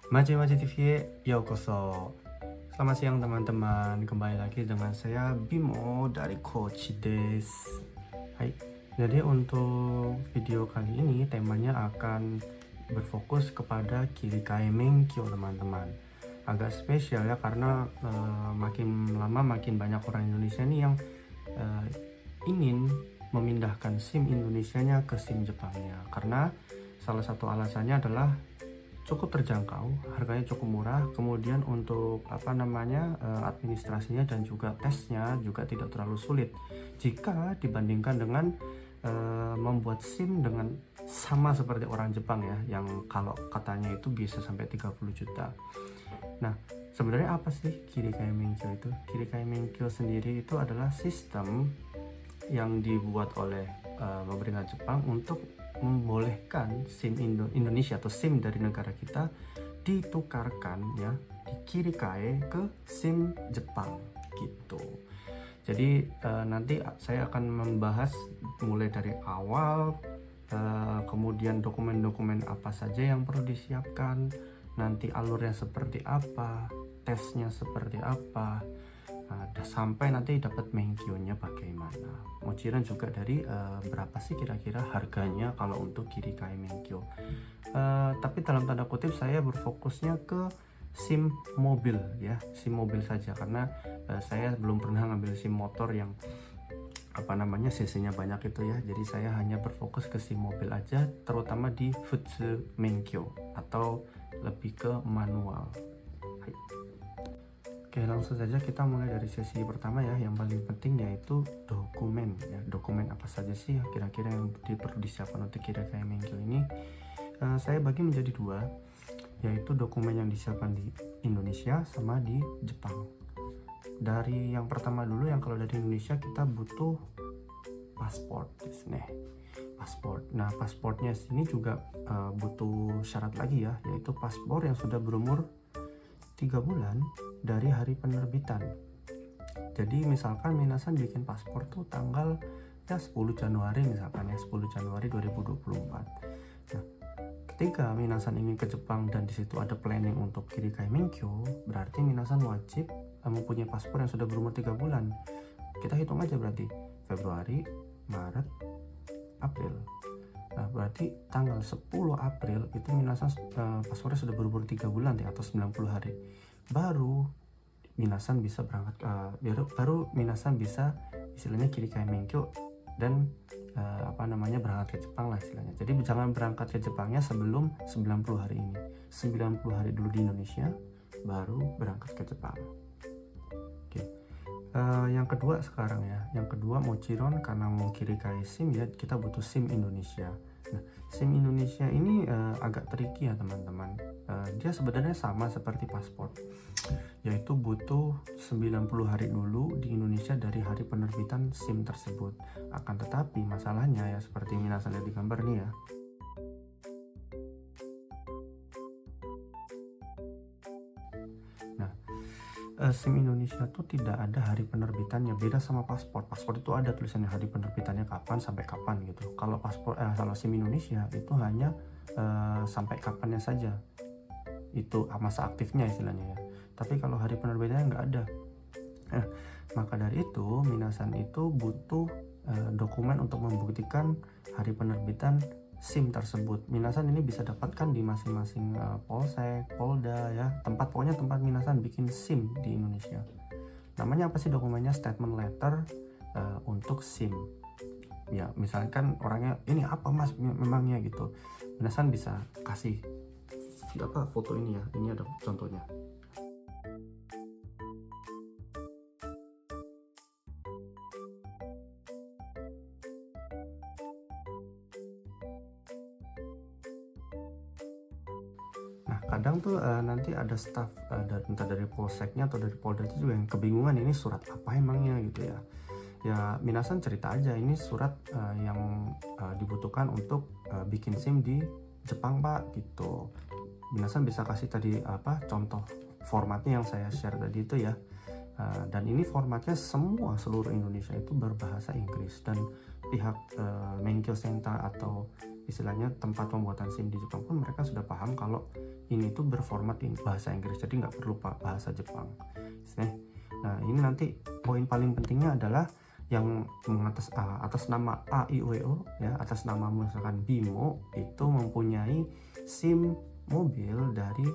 Maji TV Yokoso. Selamat siang teman-teman, kembali lagi dengan saya Bimo dari Coach Des. Hai. Jadi untuk video kali ini temanya akan berfokus kepada Kirikai Menkyo teman-teman. Agak spesial ya karena makin lama makin banyak orang Indonesia nih yang ingin memindahkan SIM Indonesianya ke SIM Jepangnya, karena salah satu alasannya adalah cukup terjangkau, harganya cukup murah, kemudian untuk administrasinya dan juga tesnya juga tidak terlalu sulit jika dibandingkan dengan membuat SIM dengan sama seperti orang Jepang ya, yang kalau katanya itu bisa sampai 30 juta. Nah, sebenarnya apa sih Kirikai Menkyo itu? Kirikai Menkyo sendiri itu adalah sistem yang dibuat oleh pemerintah Jepang untuk membolehkan SIM Indonesia atau SIM dari negara kita ditukarkan ya, dikirikai ke SIM Jepang gitu. Jadi nanti saya akan membahas mulai dari awal, kemudian dokumen-dokumen apa saja yang perlu disiapkan, nanti alurnya seperti apa, tesnya seperti apa, sampai nanti dapat menkyonya bagaimana. Mochiran juga dari berapa sih kira-kira harganya kalau untuk Kirikai Menkyo. Tapi dalam tanda kutip saya berfokusnya ke SIM mobil ya, SIM mobil saja, karena saya belum pernah ngambil SIM motor yang cc-nya banyak itu ya. Jadi saya hanya berfokus ke SIM mobil aja, terutama di Futsu Menkyo atau lebih ke manual. Hai. Oke, langsung saja kita mulai dari sesi pertama ya. Yang paling penting yaitu dokumen ya. Dokumen apa saja sih kira-kira yang perlu disiapkan untuk Kirikai Menkyo ini? Saya bagi menjadi dua, yaitu dokumen yang disiapkan di Indonesia sama di Jepang. Dari yang pertama dulu, yang kalau dari Indonesia kita butuh paspor paspor. Nah, pasportnya sini juga butuh syarat lagi ya, yaitu paspor yang sudah berumur 3 bulan dari hari penerbitan. Jadi misalkan minasan bikin paspor tuh tanggal ya 10 Januari misalkan ya, 10 Januari 2024. Nah, ketika minasan ingin ke Jepang dan disitu ada planning untuk Kirikai Menkyo, berarti minasan wajib mempunyai paspor yang sudah berumur 3 bulan. Kita hitung aja berarti Februari, Maret, April. Nah, berarti tanggal 10 April itu minasan paspornya sudah berumur 3 bulan ya, atau 90 hari. Baru minasan bisa berangkat baru minasan bisa istilahnya Kirikai Menkyo dan berangkat ke Jepang lah istilahnya. Jadi jangan berangkat ke Jepangnya sebelum 90 hari ini. 90 hari dulu di Indonesia, baru berangkat ke Jepang. Oke. Yang kedua sekarang ya, yang kedua mochiron karena mau Kirikai SIM ya, kita butuh SIM Indonesia. Nah, SIM Indonesia ini agak tricky ya teman-teman. Dia sebenarnya sama seperti paspor, yaitu butuh 90 hari dulu di Indonesia dari hari penerbitan SIM tersebut. Akan tetapi masalahnya ya seperti minasan lihat di gambar nih ya. Nah, SIM Indonesia tuh tidak ada hari penerbitannya, beda sama paspor. Paspor itu ada tulisannya hari penerbitannya kapan sampai kapan gitu. Kalau kalau SIM Indonesia itu hanya sampai kapannya saja, itu masa aktifnya istilahnya ya. Tapi kalau hari penerbitannya nggak ada. Maka dari itu minasan itu butuh dokumen untuk membuktikan hari penerbitan SIM tersebut. Minasan ini bisa dapatkan di masing-masing polsek, polda ya, pokoknya tempat minasan bikin SIM di Indonesia. Namanya apa sih dokumennya? Statement letter untuk SIM. Ya, misalkan orangnya ini apa mas memangnya gitu. Minasan bisa kasih foto ini ya. Ini ada contohnya. Kadang tuh nanti ada staff entah dari polseknya atau dari polda itu juga yang kebingungan ini surat apa emangnya gitu ya. Ya minasan cerita aja ini surat yang dibutuhkan untuk bikin SIM di Jepang pak gitu. Minasan bisa kasih tadi contoh formatnya yang saya share tadi itu ya. Dan ini formatnya seluruh Indonesia itu berbahasa Inggris, dan pihak Menkyo Senta atau istilahnya tempat pembuatan SIM di Jepang pun mereka sudah paham kalau ini tuh berformat bahasa Inggris, jadi nggak perlu bahasa Jepang. Nah ini nanti poin paling pentingnya adalah yang atas nama AIWO ya, atas nama misalkan Bimo itu mempunyai SIM mobil dari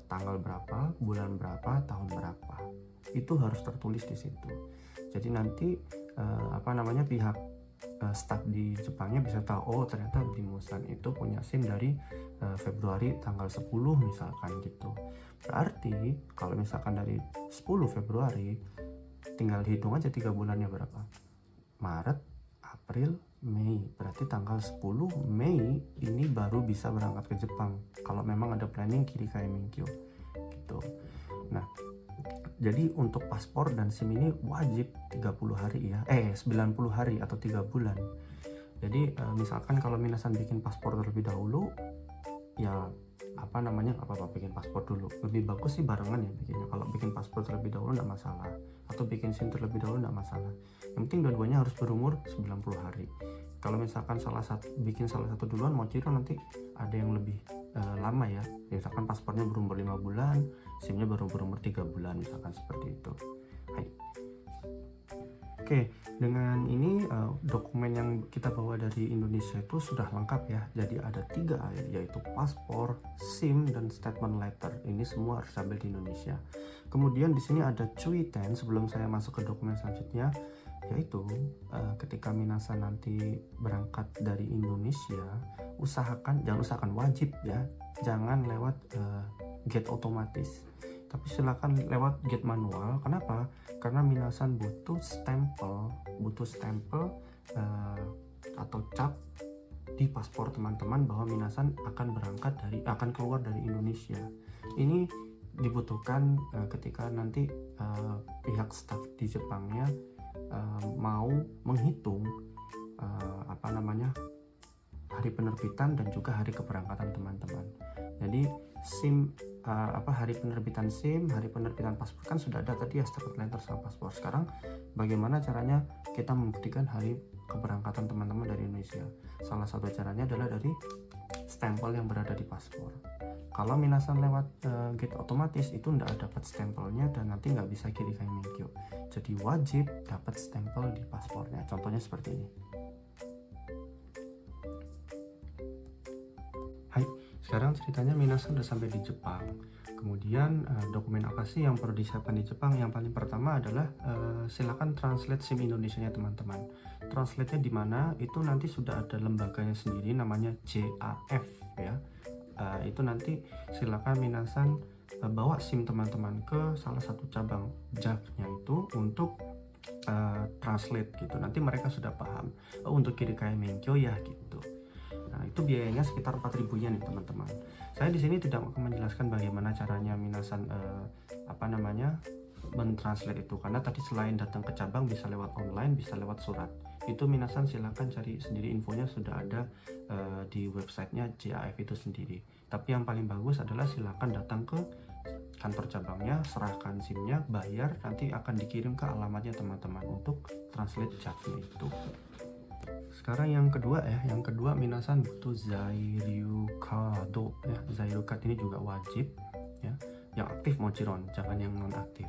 tanggal berapa, bulan berapa, tahun berapa, itu harus tertulis di situ. Jadi nanti pihak staf di Jepangnya bisa tahu, oh ternyata Bimo-san itu punya SIM dari Februari tanggal 10 misalkan gitu. Berarti kalau misalkan dari 10 Februari tinggal dihitung aja 3 bulannya berapa, Maret, April, Mei, berarti tanggal 10 Mei ini baru bisa berangkat ke Jepang kalau memang ada planning Kirikai Minkyo gitu. Nah jadi untuk paspor dan SIM ini wajib 30 hari ya, 90 hari atau 3 bulan. Jadi misalkan kalau minasan bikin paspor terlebih dahulu ya bikin paspor dulu, lebih bagus sih barengan ya bikinnya. Kalau bikin paspor terlebih dahulu enggak masalah, atau bikin SIM terlebih dahulu enggak masalah, yang penting dua-duanya harus berumur 90 hari. Kalau misalkan bikin salah satu duluan, mau ciro nanti ada yang lebih lama ya, misalkan paspornya berumur 5 bulan, SIM-nya baru berumur 3 bulan misalkan seperti itu. Hai. Oke, dengan ini dokumen yang kita bawa dari Indonesia itu sudah lengkap ya. Jadi ada 3 yaitu paspor, SIM, dan statement letter. Ini semua harus sampai di Indonesia. Kemudian di sini ada cuiten sebelum saya masuk ke dokumen selanjutnya, yaitu ketika minasan nanti berangkat dari Indonesia, jangan wajib ya, jangan lewat gate otomatis, tapi silakan lewat gate manual. Kenapa? Karena minasan butuh stempel atau cap di paspor teman-teman bahwa minasan akan keluar dari Indonesia. Ini dibutuhkan ketika nanti pihak staf di Jepangnya mau menghitung hari penerbitan dan juga hari keberangkatan teman-teman. Jadi hari penerbitan SIM, hari penerbitan paspor kan sudah ada tadi ya, statement letter sama paspor. Sekarang bagaimana caranya kita membuktikan hari keberangkatan teman-teman dari Indonesia? Salah satu caranya adalah dari stempel yang berada di paspor. Kalau minasan lewat gate otomatis itu tidak dapat stempelnya dan nanti nggak bisa Kirikai Minkyo. Jadi wajib dapat stempel di paspornya. Contohnya seperti ini. Hai, sekarang ceritanya minasan udah sampai di Jepang. Kemudian dokumen apa sih yang perlu disiapkan di Jepang? Yang paling pertama adalah silakan translate SIM Indonesianya teman-teman. Translate-nya di mana? Itu nanti sudah ada lembaganya sendiri namanya JAF ya. Itu nanti silakan minasan bawa SIM teman-teman ke salah satu cabang JAF-nya itu untuk translate gitu. Nanti mereka sudah paham untuk Kirikai Minkyo ya gitu. Nah, itu biayanya sekitar 4.000 yen nih teman-teman. Saya di sini tidak akan menjelaskan bagaimana caranya minasan mentranslate itu, karena tadi selain datang ke cabang bisa lewat online, bisa lewat surat. Itu minasan silakan cari sendiri, infonya sudah ada di websitenya JAF itu sendiri. Tapi yang paling bagus adalah silakan datang ke kantor cabangnya, serahkan SIM-nya, bayar, nanti akan dikirim ke alamatnya teman-teman untuk translate JAF-nya itu. Sekarang yang kedua minasan butuh Zairyu Card ya. Zairyu Card ini juga wajib ya, yang aktif mochiron, jangan yang non aktif.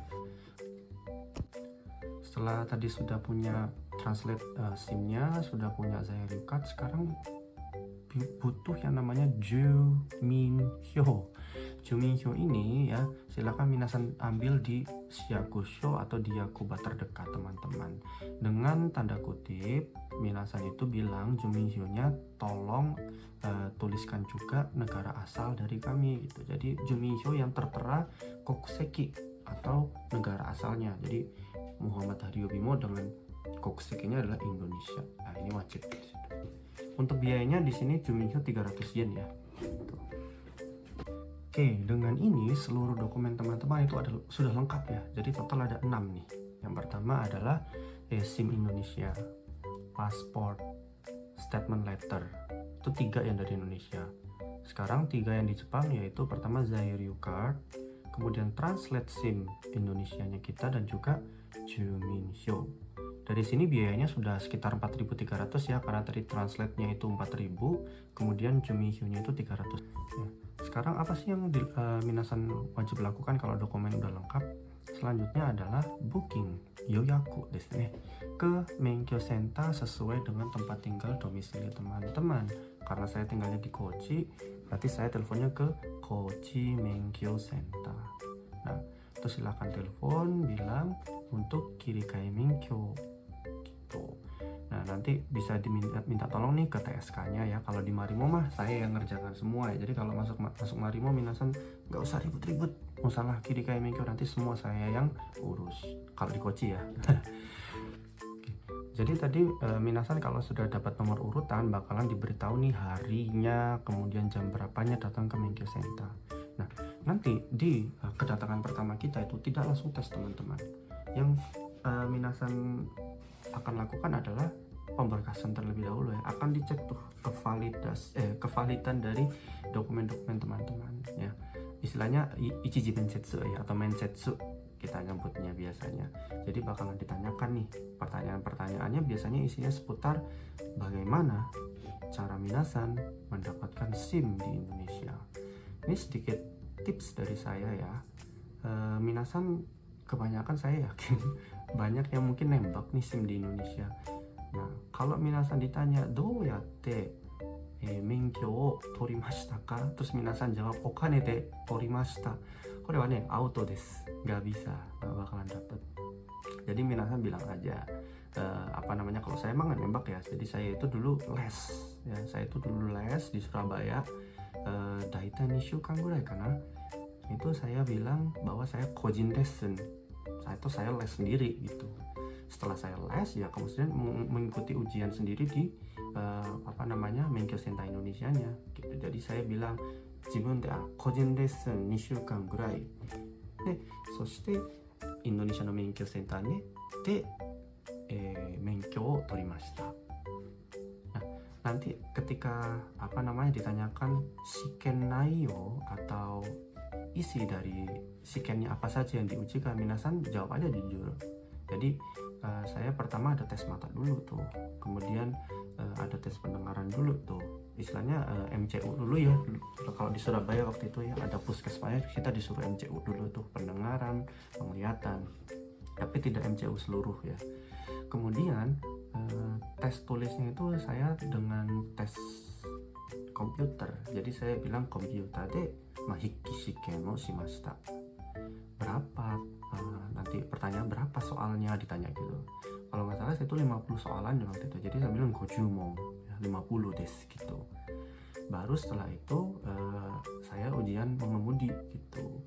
Setelah tadi sudah punya translate SIM-nya, sudah punya Zairyu Card, sekarang butuh yang namanya Juminhyo. Juminhyo ini ya, silakan minasan ambil di Shiakusho atau di Yakuba terdekat teman-teman. Dengan tanda kutip, minasan itu bilang Juminhyo-nya tolong tuliskan juga negara asal dari kami gitu. Jadi Juminhyo yang tertera kokuseki atau negara asalnya. Jadi Muhammad Hario Bimo dengan kokusekinya adalah Indonesia. Nah, ini wajib di situ. Untuk biayanya di sini Juminhyo 300 yen ya. Gitu. Oke, dengan ini seluruh dokumen teman-teman itu sudah lengkap ya. Jadi total ada 6 nih. Yang pertama adalah SIM Indonesia, paspor, statement letter. Itu 3 yang dari Indonesia. Sekarang 3 yang di Jepang, yaitu pertama Zairyu Card, kemudian translate SIM Indonesianya kita, dan juga Juminhyo. dari sini biayanya sudah sekitar 4.300 ya, karena tadi translate-nya itu 4.000, kemudian Jumihyunya itu 300 ya. Sekarang apa sih yang minasan wajib lakukan kalau dokumen udah lengkap? Selanjutnya adalah booking yoyaku desu ne, ke Menkyo Center sesuai dengan tempat tinggal domisili teman-teman. Karena saya tinggalnya di Kochi, berarti saya teleponnya ke Kochi Menkyo Center. Nah, terus silahkan telepon bilang untuk kirikai Menkyo gitu. Nah, nanti bisa diminta tolong nih ke TSK-nya ya. Kalau di Marimo mah saya yang ngerjakan semua ya. Jadi kalau masuk Marimo minasan nggak usah ribut-ribut. Masalah kirikai Menkyo nanti semua saya yang urus. Kalau di Kochi ya. Jadi tadi minasan kalau sudah dapat nomor urutan bakalan diberitahu nih harinya, kemudian jam berapanya datang ke Menkyo Center. Nah, nanti di kedatangan pertama kita itu tidak langsung tes teman-teman. Yang minasan akan lakukan adalah pemberkasan terlebih dahulu ya. Akan dicek tuh kevalidan dari dokumen-dokumen teman-teman ya. Istilahnya ichiji mensetsu ya, atau mensetsu kita nyebutnya biasanya. Jadi bakalan ditanyakan nih pertanyaan-pertanyaannya, biasanya isinya seputar bagaimana cara minasan mendapatkan SIM di Indonesia. Ini sedikit tips dari saya ya. Minasan kebanyakan saya yakin banyak yang mungkin nembak nih SIM di Indonesia. Nah, kalau minasan ditanya doyatte menkyo o torimashita ka, terus minasan jawab okane de torimashita, kore wa ne auto desu, nggak bisa, nggak bakalan dapet. Jadi minasan bilang aja kalau saya emang nggak nembak ya. Jadi saya itu dulu les ya, saya itu dulu les di Surabaya, daitai 2 syukan gurai kana. Itu saya bilang bahwa saya kojin lesson, saya les sendiri gitu. Setelah saya les ya kemudian mengikuti ujian sendiri di Menkyo Center Indonesianya gitu. Jadi saya bilang jibun de kojin lesson 2 syukan gurai de, soshite Indonesia no Menkyo Center ne de menkyo o torimashita. Nah, nanti ketika ditanyakan shiken naiyo atau isi dari shikennya apa saja yang diujikan, minasan jawab aja jujur. Jadi saya pertama ada tes mata dulu tuh, kemudian ada tes pendengaran dulu tuh, istilahnya MCU dulu ya. Kalau di Surabaya waktu itu ya ada puskesmasnya, kita disuruh MCU dulu tuh, pendengaran, penglihatan, tapi tidak MCU seluruh ya. Kemudian tes tulisnya itu saya dengan tes komputer. Jadi saya bilang komputer de mahiki shiken mo shimashita. Berapa nanti pertanyaan berapa soalnya ditanya gitu. Kalau nggak salah saya itu 50 soalan waktu itu. Jadi saya bilang gojumon ya, 50 desu gitu. Baru setelah itu saya ujian mengemudi gitu.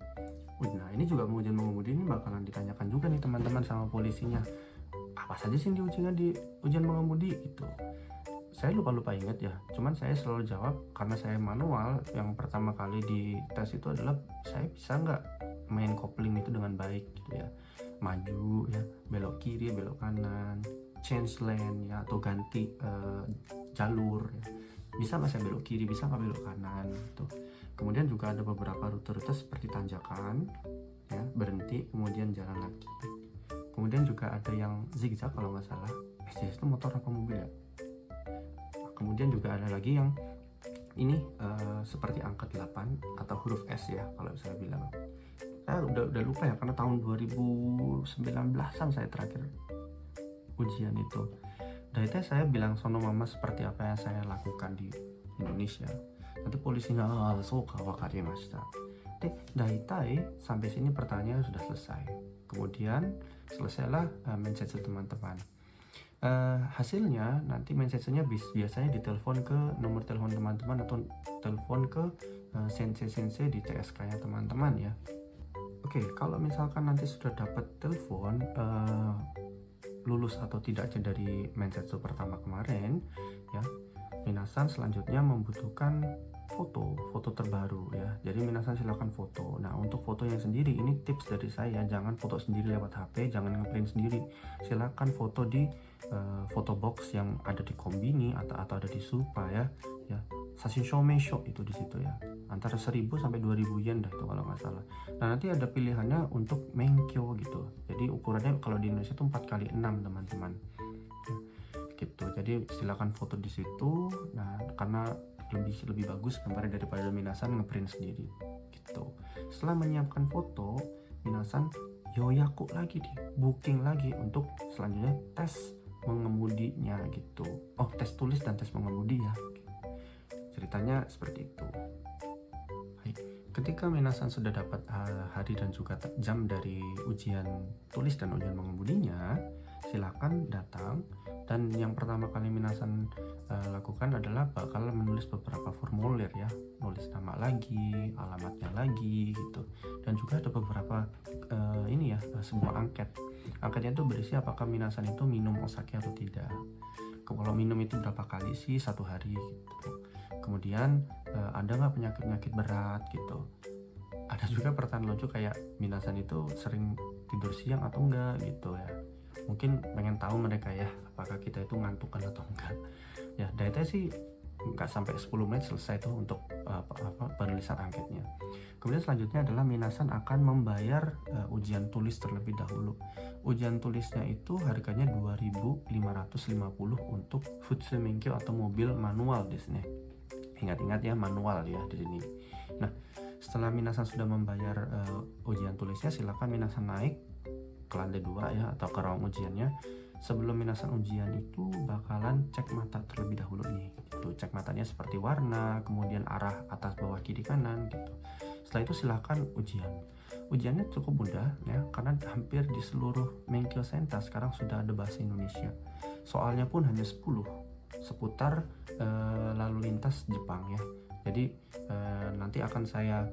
Nah, ini juga ujian mengemudi ini bakalan ditanyakan juga nih teman-teman sama polisinya. Apa saja sih di ujian mengemudi gitu. Saya lupa ingat ya, cuman saya selalu jawab karena saya manual. Yang pertama kali di tes itu adalah saya bisa nggak main kopling itu dengan baik gitu ya, maju ya, belok kiri, belok kanan, change lane ya, atau ganti jalur ya. Bisa nggak saya belok kiri, bisa nggak belok kanan gitu. Kemudian juga ada beberapa rute-rute seperti tanjakan ya, berhenti kemudian jalan lagi. Kemudian juga ada yang zigzag kalau nggak salah. itu motor apa mobil ya. Kemudian juga ada lagi yang ini seperti angka 8 atau huruf S ya kalau saya bilang. Saya udah lupa ya, karena tahun 2019an saya terakhir ujian itu. Daita saya bilang sono mama seperti apa yang saya lakukan di Indonesia. Nanti polisinya soka wakarimashita. Daitai sampai sini pertanyaan sudah selesai. Kemudian selesailah mensetsu teman-teman. Hasilnya nanti mensetsunya biasanya ditelepon ke nomor telepon teman-teman atau telepon ke sensei di TSK-nya teman-teman ya. Oke, kalau misalkan nanti sudah dapat telepon lulus atau tidaknya dari mensetsu pertama kemarin ya, minasan selanjutnya membutuhkan foto terbaru ya. Jadi minasan silakan foto. Nah, untuk fotonya sendiri ini tips dari saya, jangan foto sendiri lewat HP, jangan ngeprint sendiri. Silakan foto di foto box yang ada di Kombini atau ada di Supa ya. Sashin Shomeisho itu di situ ya, antara 1000 sampai 2000 yen dah itu kalau nggak salah. Nah nanti ada pilihannya untuk menkyo gitu, jadi ukurannya kalau di Indonesia itu 4x6 teman-teman ya, gitu. Jadi silakan foto di situ. Nah karena lebih bagus gambarnya daripada minasan ngeprint sendiri gitu. Setelah menyiapkan foto, minasan yoyaku lagi nih, booking lagi untuk selanjutnya tes mengemudinya gitu. Oh, tes tulis dan tes mengemudi ya, ceritanya seperti itu. Baik. Ketika minasan sudah dapat hari dan juga jam dari ujian tulis dan ujian mengemudinya, silakan datang. Dan yang pertama kali minasan lakukan adalah bakal menulis beberapa formulir ya, nulis nama lagi, alamatnya lagi gitu. Dan juga ada beberapa ini ya, sebuah angket. Angketnya itu berisi apakah minasan itu minum osake atau tidak. Kalau minum itu berapa kali sih satu hari gitu. Kemudian ada nggak penyakit berat gitu. Ada juga pertanyaan lucu kayak minasan itu sering tidur siang atau enggak gitu ya. Mungkin pengen tahu mereka ya apakah kita itu ngantukan atau enggak ya. Data sih nggak sampai 10 menit selesai tuh untuk penulisan angketnya. Kemudian selanjutnya adalah minasan akan membayar ujian tulis terlebih dahulu. Ujian tulisnya itu harganya 2.550 untuk futsu menkyo atau mobil manual desu ne. Ingat-ingat ya, manual ya di sini. Nah, setelah minasan sudah membayar ujian tulisnya, silakan minasan naik ke lantai 2 ya atau ke ruang ujiannya. Sebelum minasan ujian itu bakalan cek mata terlebih dahulu nih. Gitu. Cek matanya seperti warna, kemudian arah atas, bawah, kiri, kanan gitu. Setelah itu silakan ujian. Ujiannya cukup mudah ya, karena hampir di seluruh Menkyo Center sekarang sudah ada bahasa Indonesia. Soalnya pun hanya 10 seputar lalu lintas Jepang ya. Jadi nanti akan saya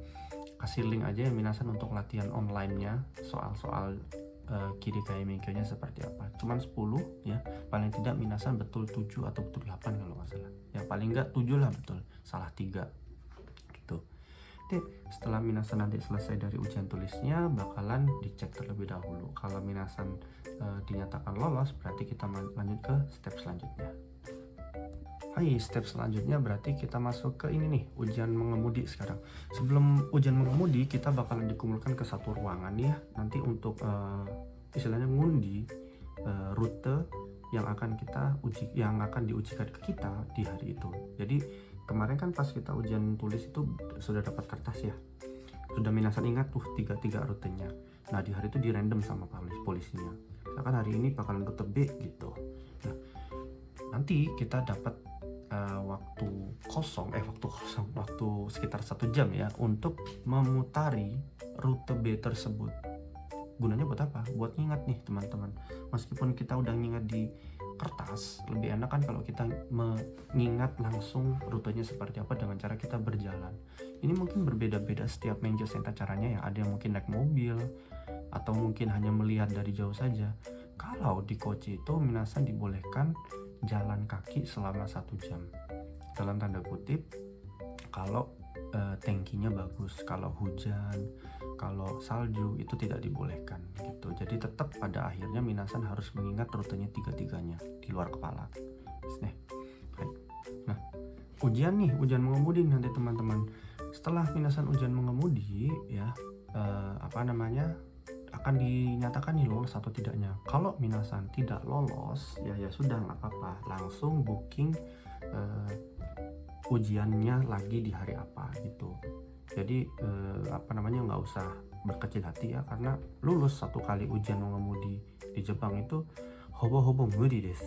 kasih link aja ya minasan untuk latihan online-nya, soal-soal kiri kai menkyo-nya seperti apa. Cuman 10 ya, paling tidak minasan betul 7 atau betul 8 kalau nggak salah ya, paling nggak 7 lah betul, salah 3 gitu. Oke, setelah minasan nanti selesai dari ujian tulisnya bakalan dicek terlebih dahulu. Kalau minasan dinyatakan lolos, berarti kita lanjut ke step selanjutnya. Hai, step selanjutnya berarti kita masuk ke ini nih, ujian mengemudi sekarang. Sebelum ujian mengemudi, kita bakalan dikumpulkan ke satu ruangan ya, nanti untuk istilahnya ngundi rute yang akan diujikan ke kita di hari itu. Jadi kemarin kan pas kita ujian tulis itu sudah dapat kertas ya, sudah minasan ingat tuh tiga rutenya. Nah di hari itu di random sama polisinya. Misalkan hari ini bakalan rute B gitu. Nah nanti kita dapat waktu sekitar 1 jam ya untuk memutari rute B tersebut. Gunanya buat apa? Buat ngingat nih teman-teman. Meskipun kita udah ngingat di kertas, lebih enak kan kalau kita mengingat langsung rutenya seperti apa dengan cara kita berjalan. Ini mungkin berbeda-beda setiap Menkyo Center caranya ya. Ada yang mungkin naik mobil atau mungkin hanya melihat dari jauh saja. Kalau di Kochi itu minasan dibolehkan jalan kaki selama 1 jam. Dalam tanda kutip, kalau tankinya bagus, kalau hujan, kalau salju itu tidak dibolehkan gitu. Jadi tetap pada akhirnya minasan harus mengingat rutenya tiga-tiganya di luar kepala. Nah, ujian mengemudi nanti teman-teman. Setelah minasan ujian mengemudi ya, akan dinyatakan nih lolos atau tidaknya. Kalau minasan tidak lolos ya sudah nggak apa-apa, langsung booking ujiannya lagi di hari apa gitu. Jadi nggak usah berkecil hati ya, karena lulus 1 kali ujian mengemudi di Jepang itu hobo muri desu.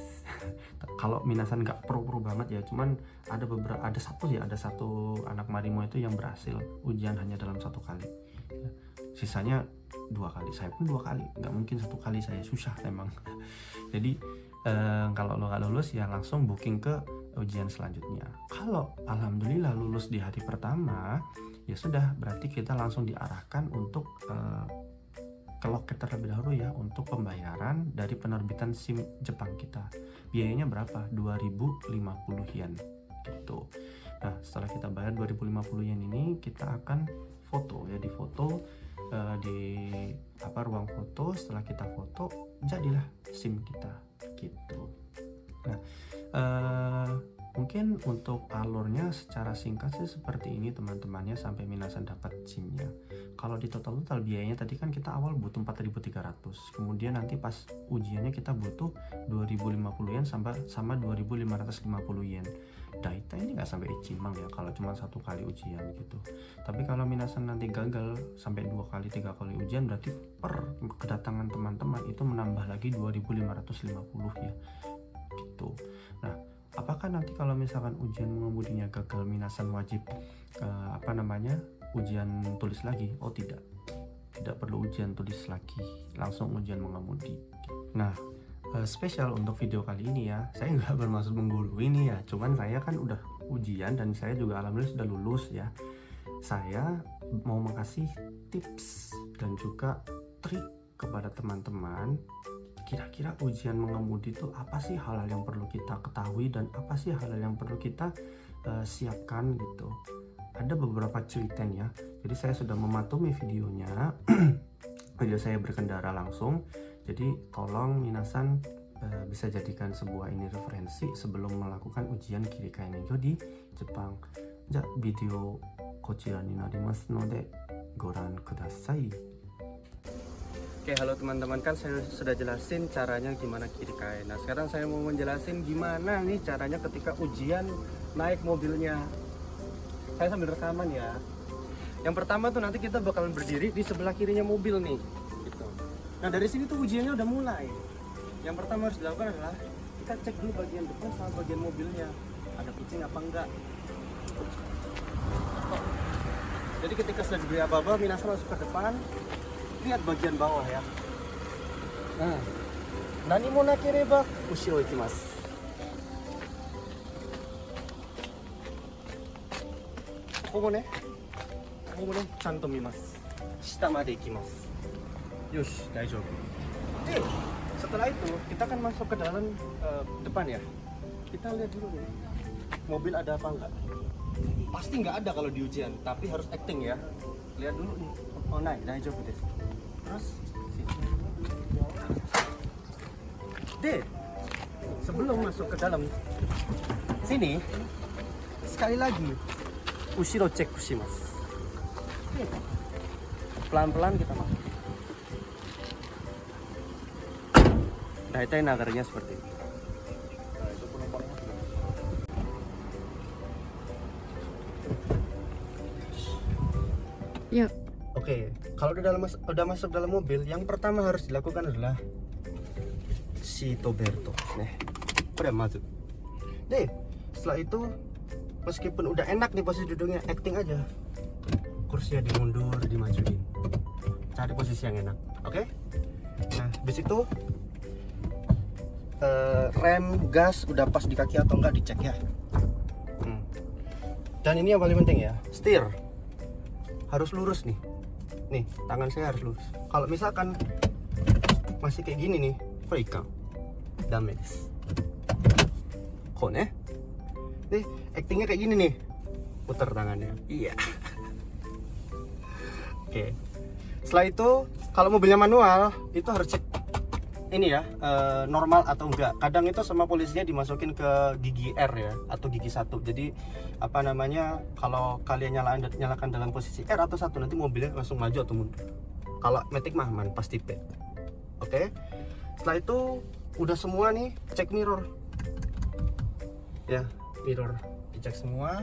Kalau minasan nggak pro banget ya, cuman ada satu anak marimo itu yang berhasil ujian hanya dalam 1 kali ya. Sisanya 2 kali, saya pun 2 kali, nggak mungkin 1 kali, saya susah emang. Jadi kalau lo nggak lulus ya langsung booking ke ujian selanjutnya. Kalau alhamdulillah lulus di hari pertama ya sudah, berarti kita langsung diarahkan untuk ke loket terlebih dahulu ya, untuk pembayaran dari penerbitan SIM Jepang kita. Biayanya berapa? 2.050 yen gitu. Nah setelah kita bayar 2.050 yen ini, kita akan foto ya, di foto di ruang foto. Setelah kita foto, jadilah SIM kita gitu. Nah Mungkin untuk alurnya secara singkat sih seperti ini teman-temannya sampai minasan dapat SIM-nya. Kalau di total biayanya tadi kan kita awal butuh 4.300, kemudian nanti pas ujiannya kita butuh 2.050 yen sama 2.550 yen. Daita ini nggak sampai icimang ya kalau cuma satu kali ujian gitu. Tapi kalau minasan nanti gagal sampai 2 kali 3 kali ujian, berarti per kedatangan teman-teman itu menambah lagi 2.550 ya gitu. Nah, apakah nanti kalau misalkan ujian mengemudinya gagal, minasan wajib ujian tulis lagi? Oh tidak perlu ujian tulis lagi, langsung ujian mengemudi. Nah, spesial untuk video kali ini ya, saya nggak bermaksud menggurui ini ya, cuman saya kan udah ujian dan saya juga alhamdulillah sudah lulus ya. Saya mau mengasih tips dan juga trik kepada teman-teman. Kira-kira ujian mengemudi itu apa sih hal-hal yang perlu kita ketahui dan apa sih hal-hal yang perlu kita siapkan gitu. Ada beberapa cuitan ya, jadi saya sudah mematumi videonya. Video saya berkendara langsung, jadi tolong minasan bisa jadikan sebuah ini referensi sebelum melakukan ujian Kirikai Negyo di Jepang. Ja, video kochira ni narimasu node goran kudasai. Oke, halo teman-teman, kan saya sudah jelasin caranya gimana Kirikai. Nah, sekarang saya mau menjelasin gimana nih caranya ketika ujian naik mobilnya. Saya sambil rekaman ya. Yang pertama tuh nanti kita bakalan berdiri di sebelah kirinya mobil nih gitu. Nah, dari sini tuh ujiannya udah mulai. Yang pertama harus dilakukan adalah kita cek dulu bagian depan sama bagian mobilnya, ada pitching apa enggak. Jadi ketika sudah diberi apa-apa, minasan masuk ke depan, lihat bagian bawah ya. Nah, nani mo nakereba ushiro ikimasu. Komo ne chanto mimasu. Shita made ikimasu. Yosh, daijoubu. Oke, setelah itu kita kan masuk ke dalam depan ya. Kita lihat dulu nih, mobil ada apa enggak. Pasti nggak ada kalau di ujian, tapi harus acting ya. Lihat dulu nih. Oh, daijoubu desu. Terus sebelum masuk ke dalam sini, sekali lagi ushiro cek shimasu. Pelan-pelan kita masuk. Daitai nagarnya seperti ini. Ya. Oke, kalau udah masuk dalam mobil, yang pertama harus dilakukan adalah seat belt. Nih, udah masuk. Setelah itu meskipun udah enak nih posisi duduknya, acting aja. Kursinya dimundur, dimajuin. Cari posisi yang enak, oke? Nah, habis itu rem, gas udah pas di kaki atau enggak dicek ya. Dan ini yang paling penting ya, setir harus lurus nih. Nih, tangan saya harus lurus. Kalau misalkan masih kayak gini nih, freika, dame desu. Nih, actingnya kayak gini nih, putar tangannya. Iya. Oke. Setelah itu, kalau mobilnya manual, itu harus cek ini ya, normal atau enggak. Kadang itu sama polisinya dimasukin ke gigi R ya, atau gigi 1. Jadi apa namanya, kalau kalian nyalakan dalam posisi R atau 1, nanti mobilnya langsung maju atau mundur. Kalau matic mah aman, pasti P. Oke. Setelah itu udah semua nih, cek mirror. Ya, mirror dicek semua.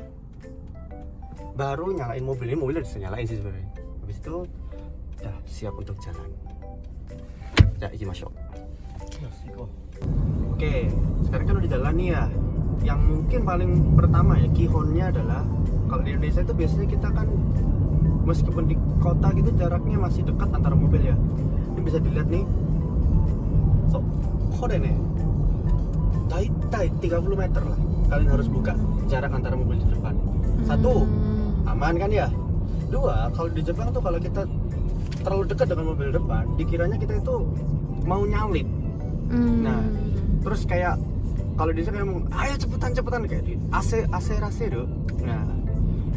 Baru nyalain mobilnya udah bisa nyalain sih sebenarnya. Habis itu udah siap untuk jalan. Ya, ikimashou. Oke, sekarang kan udah jalan nih ya. Yang mungkin paling pertama ya, kihonnya adalah kalau di Indonesia itu biasanya kita kan meskipun di kota gitu jaraknya masih dekat antara mobil ya. Ini bisa dilihat nih. So, kode nih. Daitai 30 meter lah. Kalian harus buka jarak antara mobil di depan. 1, aman kan ya? 2, kalau di Jepang tuh kalau kita terlalu dekat dengan mobil depan, dikiranya kita itu mau nyalip. Nah, terus kayak kalau di sana ngomong, ayo cepetan kayak di AC raseru. Nah,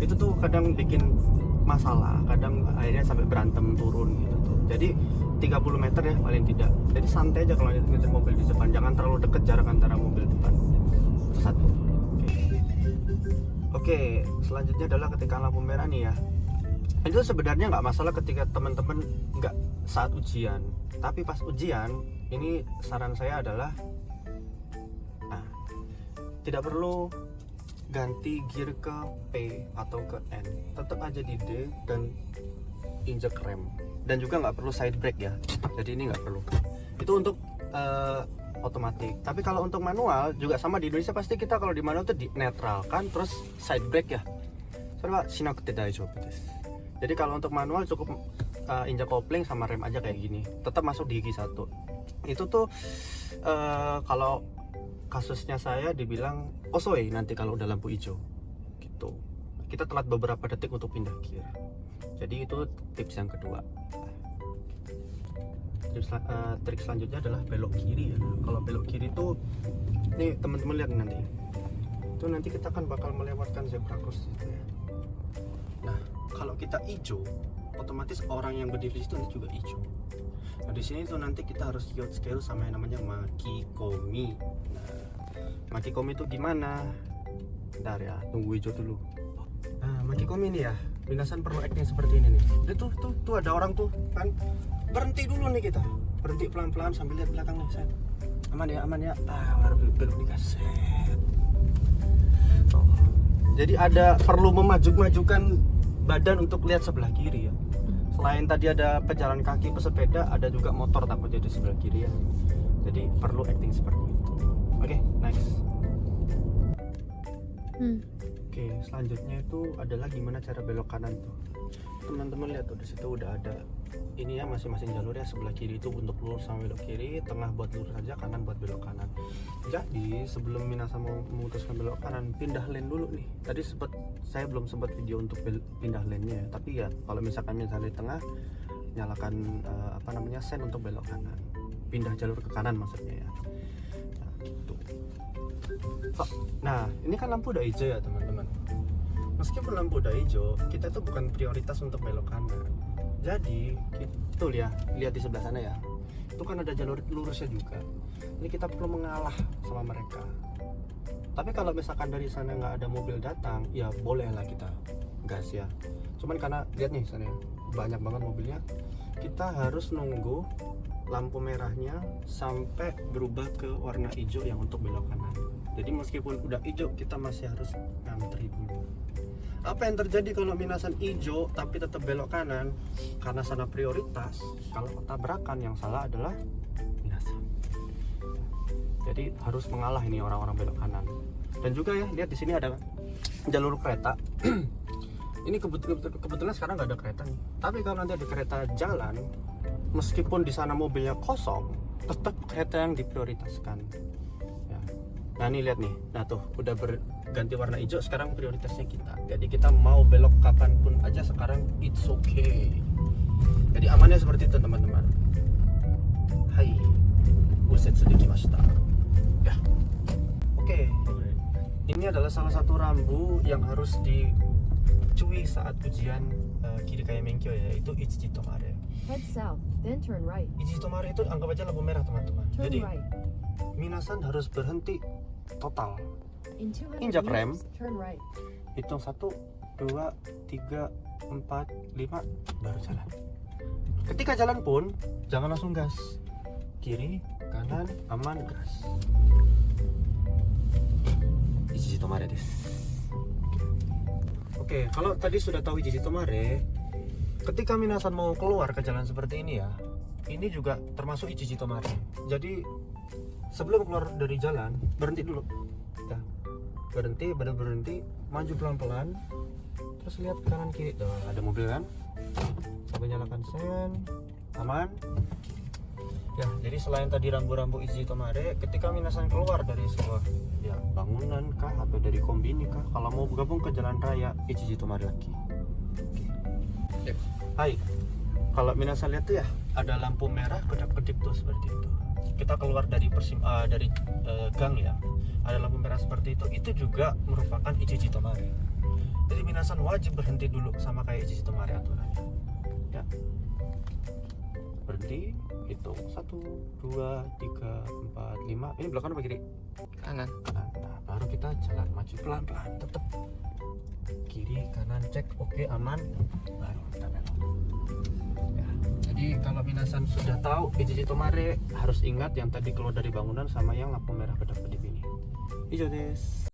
itu tuh kadang bikin masalah, kadang akhirnya sampai berantem turun gitu tuh. Jadi 30 meter ya paling tidak. Jadi santai aja kalau nyetir mobil di depan, jangan terlalu dekat jarak antara mobil depan. Itu 1. Oke. Oke, selanjutnya adalah ketika lampu merah nih ya. Itu sebenarnya nggak masalah ketika teman-teman nggak saat ujian, tapi pas ujian ini saran saya adalah tidak perlu ganti gear ke P atau ke N, tetap aja di D dan injek rem, dan juga nggak perlu side brake ya, jadi ini nggak perlu, itu untuk otomatis. Tapi kalau untuk manual juga sama, di Indonesia pasti kita kalau di manual tuh di netralkan terus side brake ya. Coba shinakute daijoubu desu. Jadi kalau untuk manual cukup injak kopling sama rem aja kayak gini, tetap masuk di gigi 1. Itu tuh kalau kasusnya saya dibilang osoi nanti kalau udah lampu hijau gitu, kita telat beberapa detik untuk pindah gear. Jadi itu tips yang kedua. Trik selanjutnya adalah belok kiri ya. Kalau belok kiri itu, nih teman-teman lihat nanti itu nanti kita kan bakal melewatkan zebra cross gitu ya. Nah kalau kita hijau, otomatis orang yang berdiri di situ nanti juga hijau. Nah di sini tuh nanti kita harus yield scale sama yang namanya makikomi. Nah makikomi itu gimana? Bentar ya, tunggu hijau dulu. Nah makikomi ini ya, minasan perlu acting seperti ini nih. Dia tuh ada orang tuh kan, berhenti dulu nih kita, berhenti pelan-pelan sambil lihat belakang nih, set. Aman ya, baru belok nih set. Oh. Jadi ada perlu memajukan badan untuk lihat sebelah kiri ya. Selain tadi ada pejalan kaki, pesepeda, ada juga motor takutnya di sebelah kiri ya. Jadi perlu acting seperti itu. Oke, next. Oke, selanjutnya itu adalah gimana cara belok kanan tuh. Teman-teman lihat tuh, di situ udah ada ini ya, masing-masing jalur ya. Sebelah kiri itu untuk lurus sama belok kiri, tengah buat lurus saja, kanan buat belok kanan. Jadi sebelum Minasa mau memutuskan belok kanan, pindah lane dulu nih. Tadi saya belum sempat video untuk pindah lane-nya ya. Tapi ya kalau misalkan misalnya di tengah, nyalakan sen untuk belok kanan, pindah jalur ke kanan maksudnya ya. Nah gitu. Nah ini kan lampu udah hijau ya teman-teman. Meskipun lampu udah hijau, kita tuh bukan prioritas untuk belok kanan. Jadi itu lihat di sebelah sana ya, itu kan ada jalur lurusnya juga. Ini kita perlu mengalah sama mereka. Tapi kalau misalkan dari sana nggak ada mobil datang, ya bolehlah kita gas ya. Cuman karena lihat nih sana banyak banget mobilnya, kita harus nunggu lampu merahnya sampai berubah ke warna hijau yang untuk belok kanan. Jadi meskipun udah hijau, kita masih harus ngantri dulu. Apa yang terjadi kalau minasan hijau tapi tetap belok kanan? Karena sana prioritas, kalau tabrakan yang salah adalah minasan. Jadi harus mengalah ini orang-orang belok kanan. Dan juga ya, lihat di sini ada jalur kereta. Ini kebetulan sekarang nggak ada kereta nih. Tapi kalau nanti ada kereta jalan, meskipun di sana mobilnya kosong, tetap kereta yang diprioritaskan. Ya. Nah ini lihat nih, nah tuh udah berganti warna hijau, sekarang prioritasnya kita. Jadi kita mau belok kapanpun aja sekarang it's okay. Jadi amannya seperti itu teman-teman. Hai, uset sedikit mashita. Ya, oke. Ini adalah salah satu rambu yang harus dicuwi saat ujian Kirikaya Menkyo ya, itu Ichichi Tomare. Head south, then turn right. Ichichi Tomare itu anggap aja lampu merah teman-teman. Turn Jadi right. minasan harus berhenti total. In 200 Injak rem. meters, turn right. Hitung 1, 2, 3, 4, 5, baru jalan. Ketika jalan pun jangan langsung gas. Kiri, kanan, aman, gas. Ichichi Tomare desu. Oke, kalau tadi sudah tahu Ichichi Tomare, ketika minasan mau keluar ke jalan seperti ini ya, ini juga termasuk Ichichi Tomare. Jadi sebelum keluar dari jalan, berhenti dulu. Ya. Berhenti, benar berhenti, maju pelan-pelan. Terus lihat kanan kiri, tuh ada mobil kan? Sampai nyalakan sen, aman. Ya, jadi selain tadi rambu-rambu Ichichi Tomare, ketika minasan keluar dari sebuah ya bangunan kah atau dari kombini kah, kalau mau gabung ke jalan raya, Ichichi Tomare lagi. Oke. Hai. Kalau minasan lihat tuh ya, ada lampu merah kedap-kedip tuh seperti itu. Kita keluar dari gang ya, ada lampu merah seperti itu juga merupakan Ichichi Tomare. Jadi minasan wajib berhenti dulu sama kayak Ichichi Tomare aturannya. Ya. berhenti, hitung 1, 2, 3, 4, 5. Ini belok kanan apa kiri? Kanan. Kanan. Nah, baru kita jalan maju pelan-pelan, tetap kiri kanan cek, oke aman, baru kita belok. Ya, jadi kalau minasan sudah tahu Ichichi Tomare, harus ingat yang tadi keluar dari bangunan sama yang lampu merah kedap-kedip ini. Ijo desu.